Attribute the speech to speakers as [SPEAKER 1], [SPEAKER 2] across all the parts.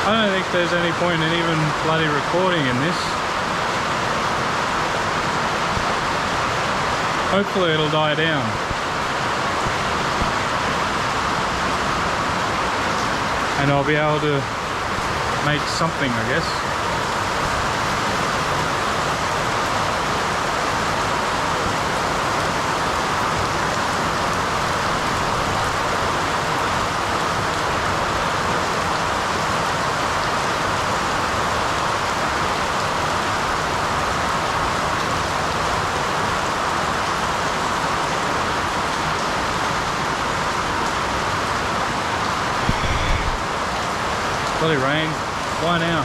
[SPEAKER 1] I don't think there's any point in even bloody recording in this. Hopefully it'll die down. And I'll be able to make something, I guess. Bloody rain. Why now?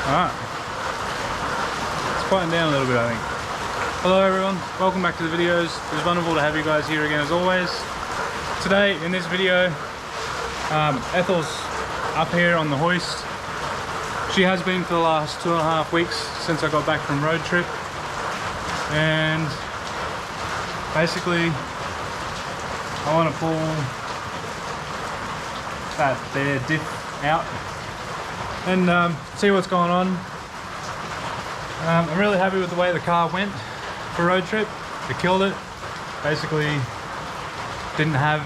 [SPEAKER 1] Alright. It's quieting down a little bit, I think. Hello everyone, welcome back to the videos. It's wonderful to have you guys here again as always. Today in this video, Ethels up here on the hoist. She has been for the last 2.5 weeks since I got back from road trip. And basically, I want to pull that there diff out and see what's going on. I'm really happy with the way the car went for road trip. It killed it. Basically, didn't have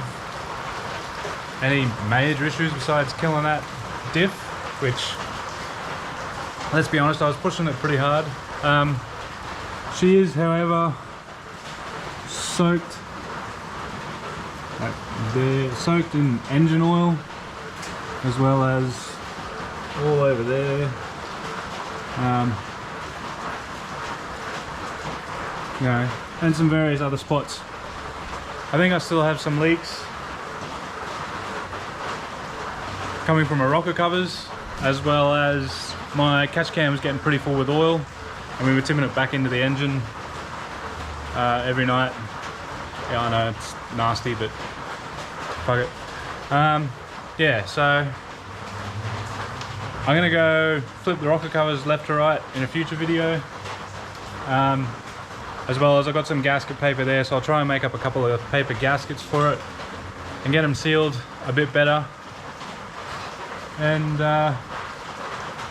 [SPEAKER 1] any major issues besides killing that diff, which, let's be honest, I was pushing it pretty hard. She is, however, soaked, like they're soaked in engine oil, as well as all over there. You know, and some various other spots. I think I still have some leaks coming from my rocker covers, as well as my catch cam was getting pretty full with oil, and we were tipping it back into the engine every night. Yeah, I know it's nasty, but fuck it. Yeah, so I'm gonna go flip the rocker covers left to right in a future video. As well as I've got some gasket paper there, so I'll try and make up a couple of paper gaskets for it and get them sealed a bit better, and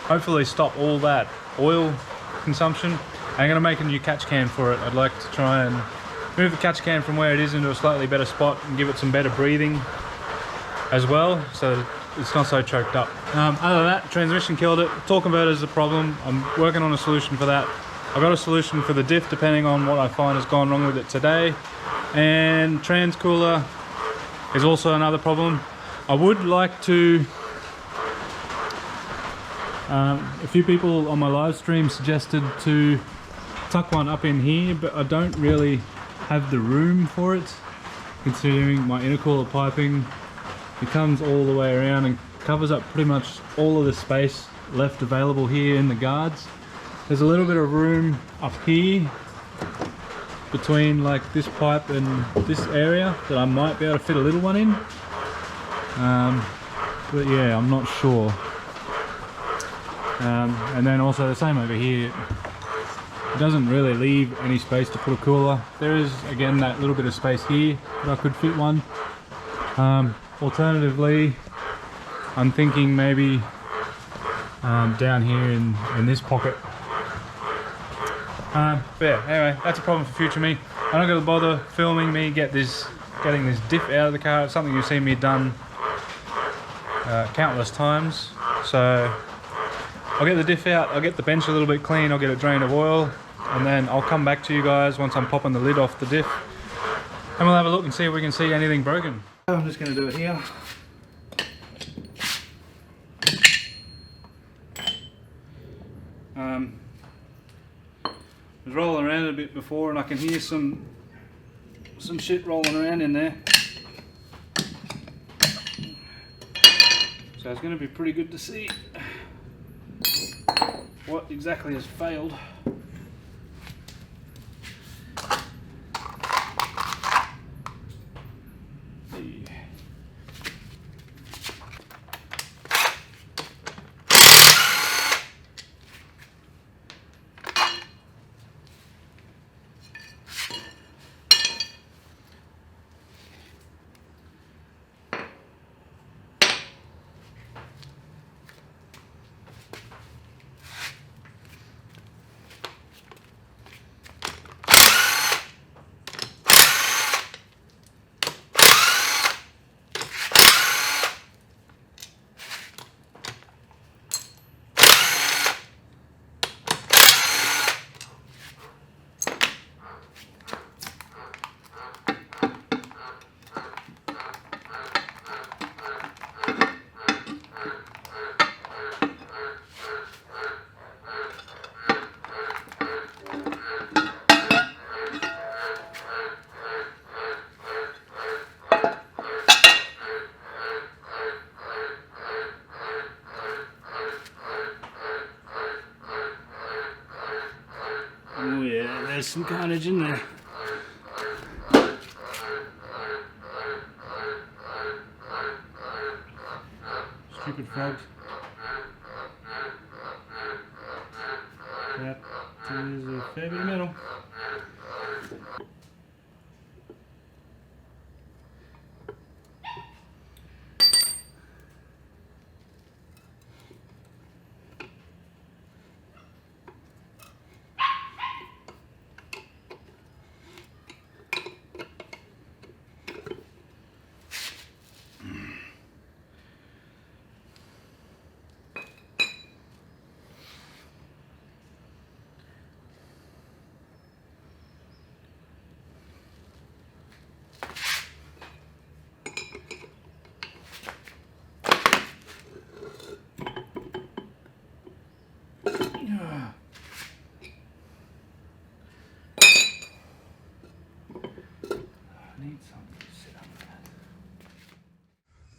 [SPEAKER 1] hopefully stop all that oil consumption. I'm gonna make a new catch can for it. I'd like to try and move the catch can from where it is into a slightly better spot and give it some better breathing as well, so that it's not so choked up. Other than that, transmission killed it. Torque converter is a problem. I'm working on a solution for that. I've got a solution for the diff depending on what I find has gone wrong with it today. And trans cooler is also another problem. I would like to... a few people on my live stream suggested to tuck one up in here, but I don't really have the room for it, considering my intercooler piping. It comes all the way around and covers up pretty much all of the space left available here in the guards. There's a little bit of room up here between like this pipe and this area that I might be able to fit a little one in, but yeah, I'm not sure. And then also the same over here. It doesn't really leave any space to put a cooler. There is, again, that little bit of space here that I could fit one. Alternatively, I'm thinking maybe down here in this pocket. But yeah, anyway, that's a problem for future me. I'm not going to bother filming me getting this diff out of the car. It's something you've seen me done countless times. So I'll get the diff out, I'll get the bench a little bit clean, I'll get it drained of oil, and then I'll come back to you guys once I'm popping the lid off the diff, and we'll have a look and see if we can see anything broken. I'm just going to do it here. I was rolling around a bit before and I can hear some shit rolling around in there. So it's going to be pretty good to see what exactly has failed. some carnage in there. Stupid frogs. That is a fair bit of metal.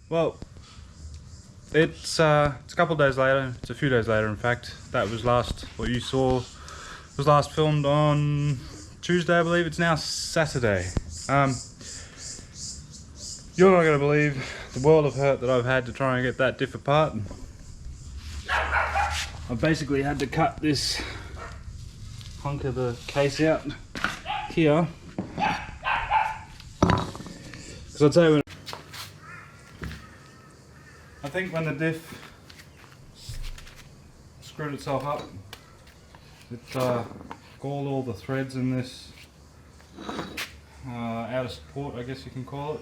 [SPEAKER 1] Well, it's a couple of days later. It's a few days later, in fact. That was what you saw was last filmed on Tuesday, I believe. It's now Saturday. You're not going to believe the world of hurt that I've had to try and get that diff apart. I've basically had to cut this hunk of the case out here. Because I'd say I think when the diff screwed itself up, it galled all the threads in this out of support, I guess you can call it,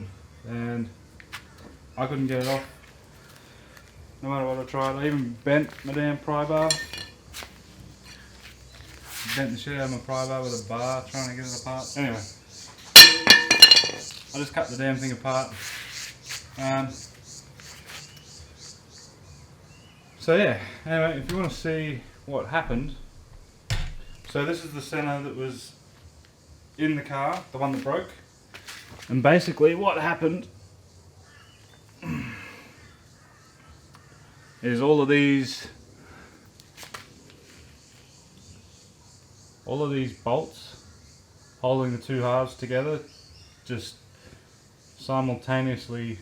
[SPEAKER 1] and I couldn't get it off no matter what I tried. I even bent my damn pry bar, bent the shit out of my pry bar with a bar trying to get it apart. Anyway, I just cut the damn thing apart. So yeah, anyway, if you want to see what happened, so this is the center that was in the car, the one that broke, and basically what happened is all of these bolts holding the two halves together just simultaneously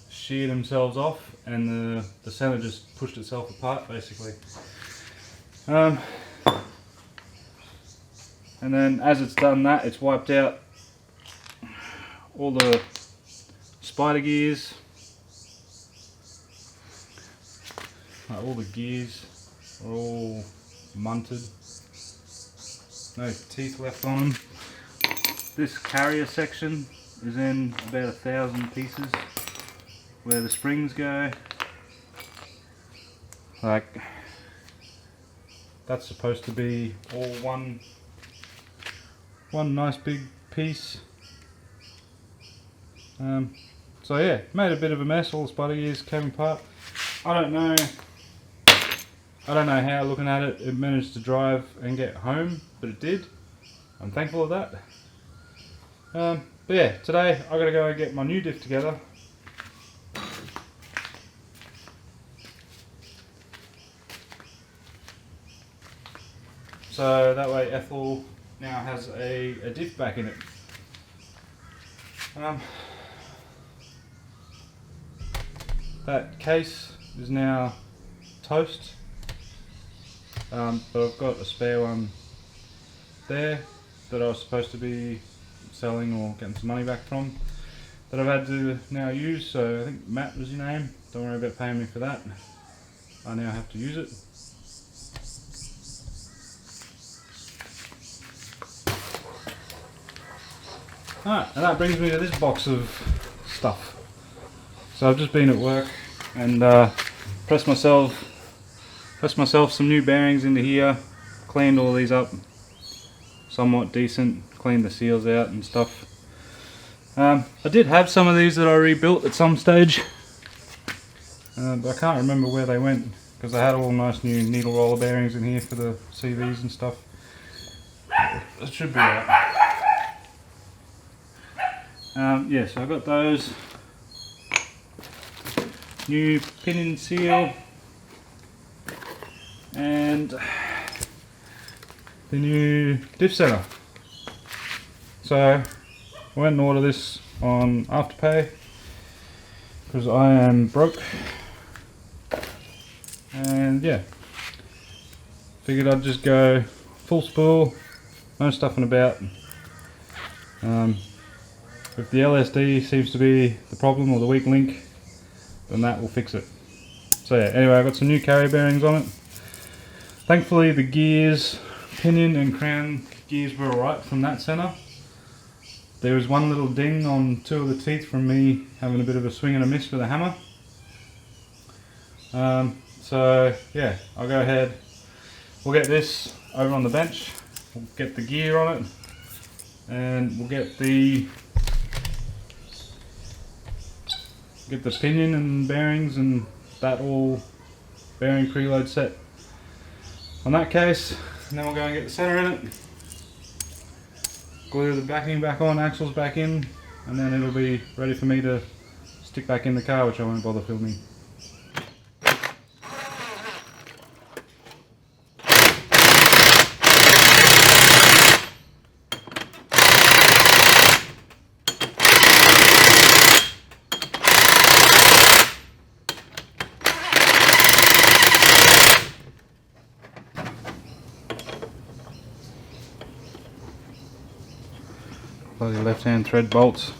[SPEAKER 1] sheared themselves off, and the center just pushed itself apart basically. And then as it's done that, it's wiped out all the spider gears, all the gears are all munted, no teeth left on them. This carrier section is in about 1,000 pieces where the springs go. Like, that's supposed to be all one nice big piece. So yeah, made a bit of a mess. All the spider gears came apart. I don't know how, looking at it, it managed to drive and get home, but it did. I'm thankful of that. But yeah, today I gotta go and get my new diff together. So that way Ethel now has a diff back in it. That case is now toast, but I've got a spare one there that I was supposed to be selling or getting some money back from, that I've had to now use. So I think Matt was your name. Don't worry about paying me for that. I now have to use it. Alright, and that brings me to this box of stuff. So I've just been at work and pressed myself some new bearings into here, cleaned all these up somewhat decent, cleaned the seals out and stuff. I did have some of these that I rebuilt at some stage, but I can't remember where they went, because I had all nice new needle roller bearings in here for the CVs and stuff. That should be right. Yeah, so I got those. New pin and seal, and the new diff center. So I went and ordered this on Afterpay because I am broke, and yeah, figured I'd just go full spool, no stuffing about. If the LSD seems to be the problem or the weak link, then that will fix it. So yeah, anyway, I've got some new carry bearings on it. Thankfully the gears, pinion and crown gears were alright from that center. There was one little ding on two of the teeth from me having a bit of a swing and a miss with a hammer. So yeah, I'll go ahead, we'll get this over on the bench, we'll get the gear on it, and we'll get the pinion and bearings and that all bearing preload set on that case, and then we'll go and get the center in it, glue the backing back on, axles back in, and then it'll be ready for me to stick back in the car, which I won't bother filming. Bloody left-hand thread bolts.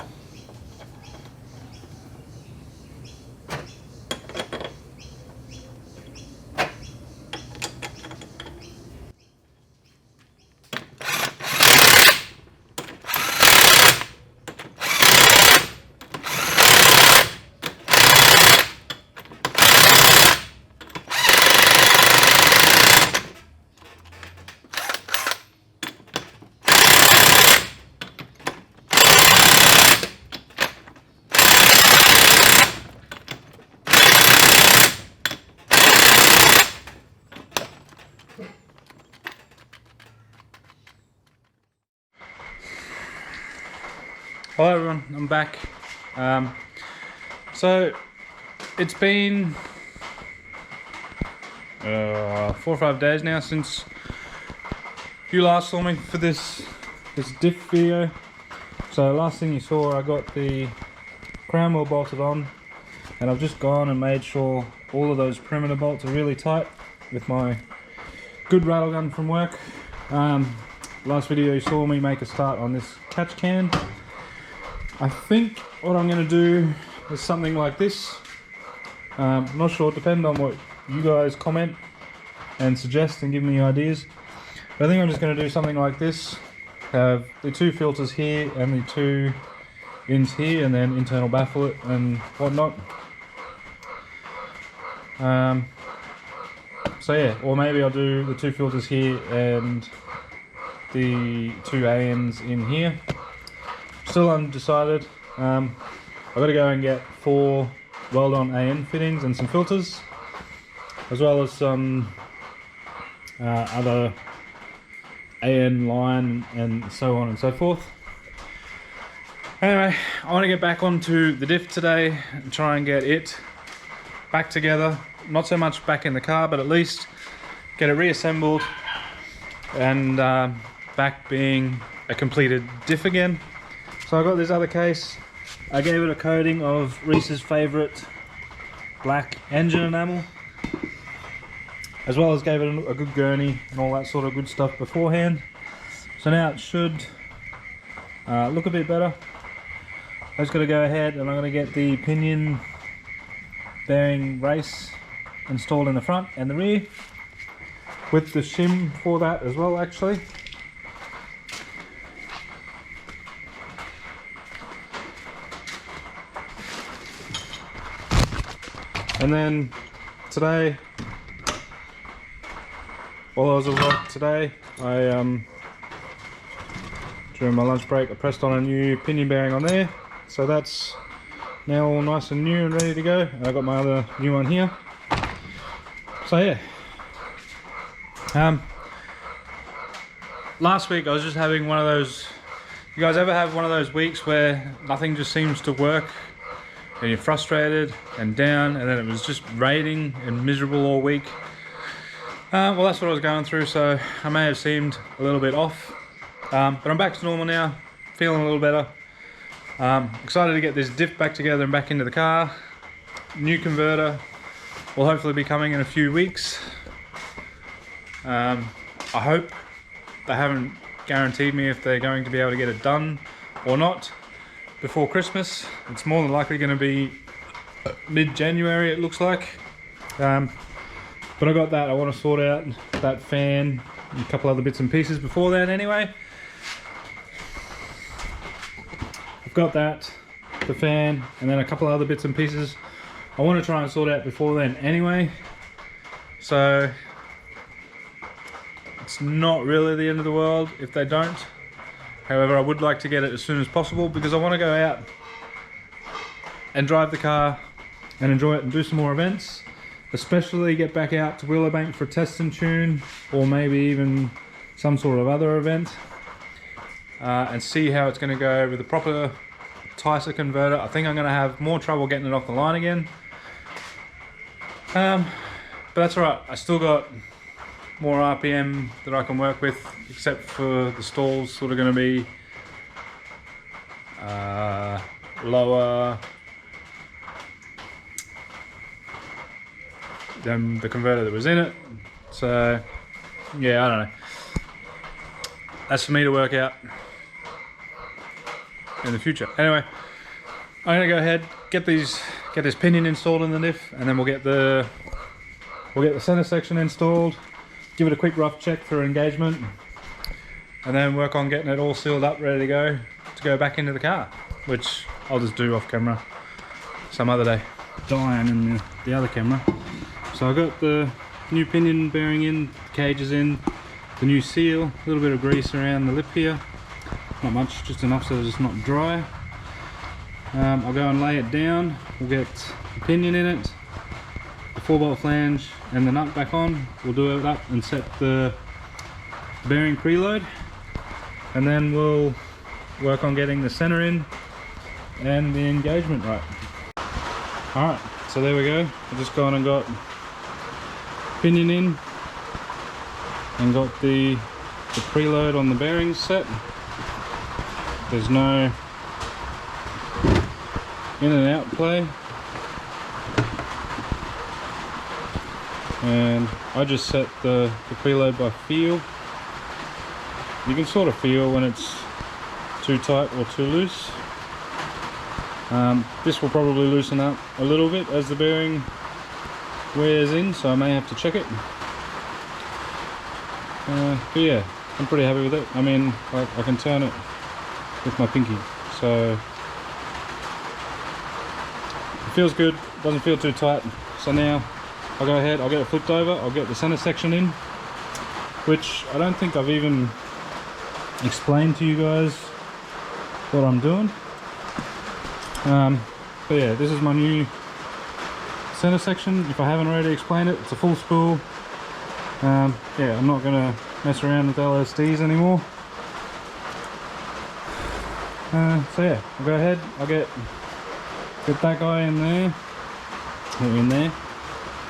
[SPEAKER 1] Hello everyone, I'm back. So it's been 4 or 5 days now since you last saw me for this diff video. So last thing you saw, I got the crown wheel bolted on, and I've just gone and made sure all of those perimeter bolts are really tight with my good rattle gun from work. Last video you saw me make a start on this catch can. I think what I'm going to do is something like this. I'm not sure, depending on what you guys comment and suggest and give me ideas. But I think I'm just going to do something like this. Have the 2 filters here and the 2 ins here, and then internal baffle and whatnot. So yeah, or maybe I'll do the 2 filters here and the 2 ANs in here. Still undecided. I've got to go and get 4 weld-on AN fittings and some filters, as well as some other AN line and so on and so forth. Anyway, I want to get back onto the diff today and try and get it back together. Not so much back in the car, but at least get it reassembled and back being a completed diff again. So I got this other case. I gave it a coating of Reese's favourite black engine enamel, as well as gave it a good gurney and all that sort of good stuff beforehand. So now it should look a bit better. I just got to go ahead and I'm going to get the pinion bearing race installed in the front and the rear, with the shim for that as well actually. And then today, while I was at work today, during my lunch break, I pressed on a new pinion bearing on there. So that's now all nice and new and ready to go. And I got my other new one here. So yeah. Last week I was just having one of those, you guys ever have one of those weeks where nothing just seems to work? And you're frustrated and down, and then it was just raining and miserable all week. Well, that's what I was going through, so I may have seemed a little bit off, but I'm back to normal now, feeling a little better. Excited to get this diff back together and back into the car. New converter will hopefully be coming in a few weeks. I hope. They haven't guaranteed me if they're going to be able to get it done or not before Christmas. It's more than likely going to be mid-January, it looks like. But I got that. I want to sort out that fan and a couple other bits and pieces before then anyway. I've got that, the fan, and then a couple other bits and pieces I want to try and sort out before then anyway. So it's not really the end of the world if they don't. However, I would like to get it as soon as possible because I want to go out and drive the car and enjoy it and do some more events. Especially get back out to Willowbank for a test and tune, or maybe even some sort of other event, and see how it's going to go with the proper Tyser converter. I think I'm going to have more trouble getting it off the line again, but that's alright. I still got more RPM that I can work with, except for the stalls sort of going to be lower than the converter that was in it. So yeah, I don't know. That's for me to work out in the future. Anyway, I'm gonna go ahead, get this pinion installed in the diff, and then we'll get the center section installed, give it a quick rough check for engagement, and then work on getting it all sealed up, ready to go back into the car, which I'll just do off camera some other day. Dying in the other camera. So I got the new pinion bearing in, the cage is in, the new seal, a little bit of grease around the lip here. Not much, just enough so it's not dry. I'll go and lay it down. We'll get the pinion in it, the 4-bolt flange and the nut back on. We'll do it up and set the bearing preload. And then we'll work on getting the center in and the engagement right. Alright, so there we go. I just gone and got pinion in and got the preload on the bearings set. There's no in and out play, and I just set the preload by feel. You can sort of feel when it's too tight or too loose. This will probably loosen up a little bit as the bearing wears in, so I may have to check it. But yeah, I'm pretty happy with it. I mean, I can turn it with my pinky, so it feels good, doesn't feel too tight. So now I'll go ahead, I'll get it flipped over, I'll get the center section in, which I don't think I've even explained to you guys what I'm doing. But yeah, this is my new center section. If I haven't already explained it, it's a full spool. Yeah, I'm not gonna mess around with LSDs anymore. So yeah, I'll go ahead, I'll get that guy in there,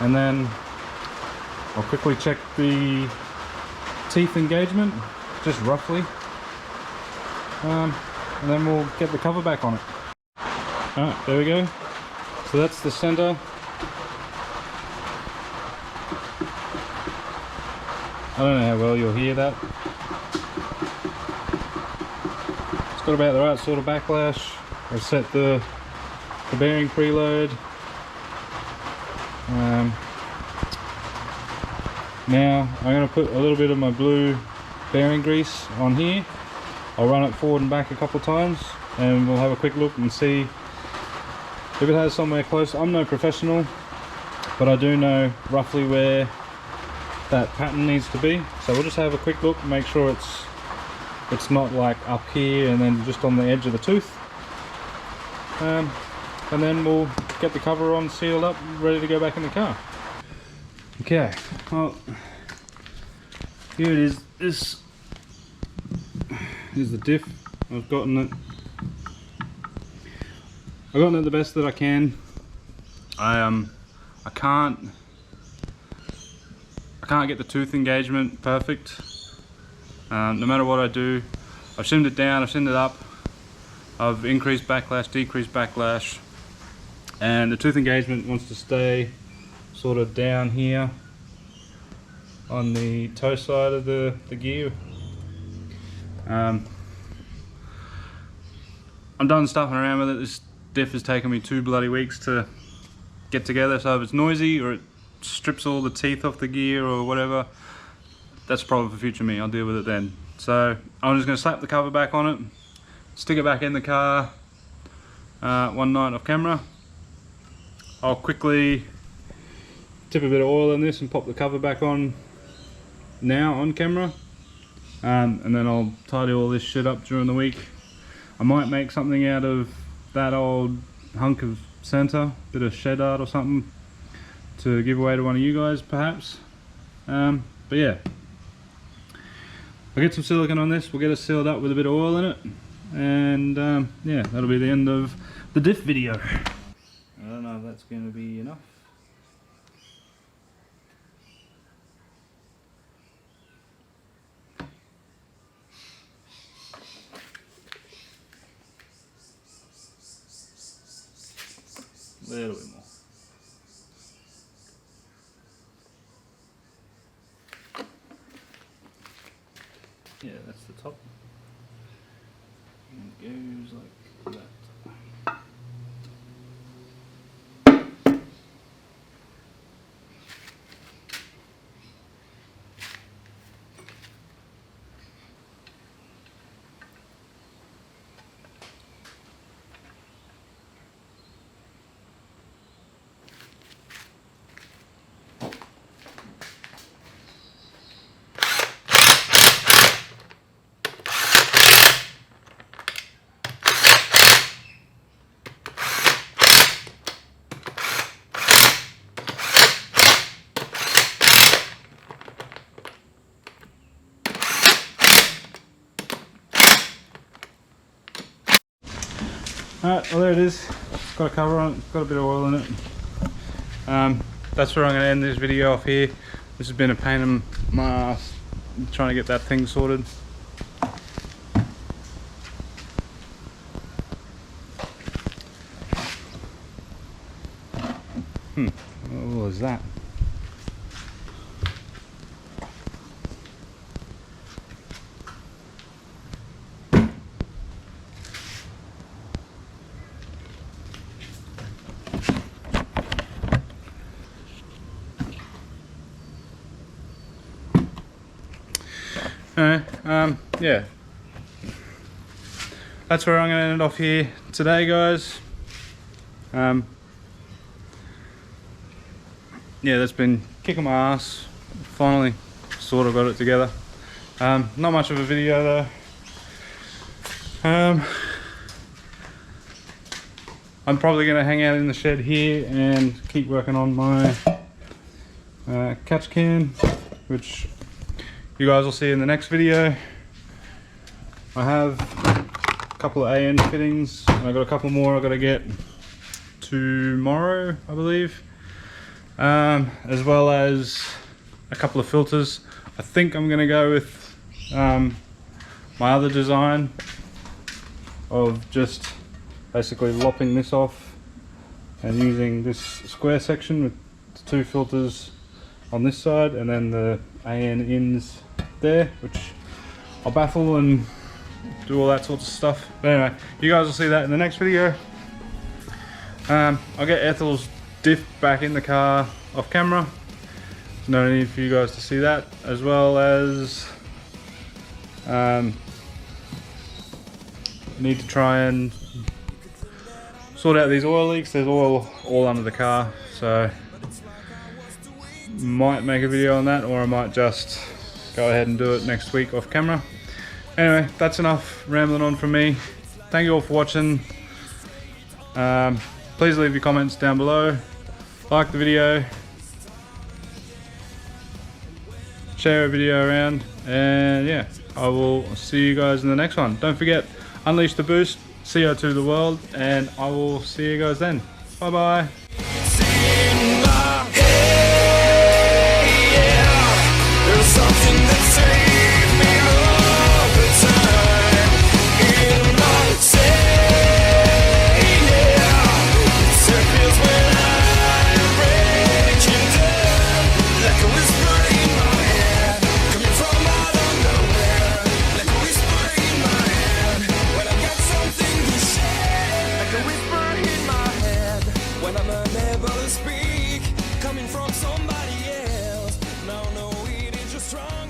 [SPEAKER 1] and then I'll quickly check the teeth engagement, just roughly, and then we'll get the cover back on it. Alright, there we go. So that's the center. I don't know how well you'll hear that. It's got about the right sort of backlash. I've set the bearing preload. Now I'm going to put a little bit of my blue bearing grease on here. I'll run it forward and back a couple of times and we'll have a quick look and see if it has somewhere close. I'm no professional, but I do know roughly where that pattern needs to be. So we'll just have a quick look and make sure it's not like up here and then just on the edge of the tooth. And then we'll get the cover on, sealed up, ready to go back in the car. Okay, well, here it is. This is the diff. I've gotten it the best that I can. I can't can't get the tooth engagement perfect. No matter what I do, I've shimmed it down, I've shimmed it up, I've increased backlash, decreased backlash, and the tooth engagement wants to stay sort of down here on the toe side of the gear. I'm done stuffing around with it. This diff has taken me 2 bloody weeks to get together, so if it's noisy or it strips all the teeth off the gear or whatever, that's a problem for future me. I'll deal with it then. So I'm just going to slap the cover back on it, stick it back in the car one night off camera. I'll quickly tip a bit of oil in this and pop the cover back on now on camera, and then I'll tidy all this shit up during the week. I might make something out of that old hunk of center, bit of shed art or something to give away to one of you guys perhaps. But yeah, I'll get some silicone on this, we'll get it sealed up with a bit of oil in it, and yeah, that'll be the end of the diff video. I don't know if that's going to be enough. A little bit more. Yeah, that's the top. And it goes like that. Alright, well there it is. It's got a cover on it, it's got a bit of oil in it. That's where I'm going to end this video off here. This has been a pain in my ass trying to get that thing sorted. What was that? Yeah, that's where I'm going to end it off here today, guys. Yeah, that's been kicking my ass. Finally sort of got it together. Not much of a video though. I'm probably going to hang out in the shed here and keep working on my catch can, which you guys will see in the next video. I have a couple of AN fittings and I've got a couple more I've got to get tomorrow, I believe, as well as a couple of filters. I think I'm going to go with my other design of just basically lopping this off and using this square section with 2 filters on this side and then the AN ins there, which I'll baffle and do all that sorts of stuff. But anyway, you guys will see that in the next video. I'll get Ethels' diff back in the car off camera. There's no need for you guys to see that, as well as need to try and sort out these oil leaks. There's oil all under the car, so might make a video on that, or I might just go ahead and do it next week off camera. Anyway, that's enough rambling on from me. Thank you all for watching. Please leave your comments down below, like the video, share a video around, and yeah, I will see you guys in the next one. Don't forget, unleash the boost, CO2 the world, and I will see you guys then. Bye bye.
[SPEAKER 2] save me all the time. In my say, yeah. Circles when I'm breaking down, like a whisper in my head, coming from out of nowhere. Like a whisper in my head, when I got something to share. Like a whisper in my head, when I'm unable to speak, coming from somebody else. Now, no, it is just wrong.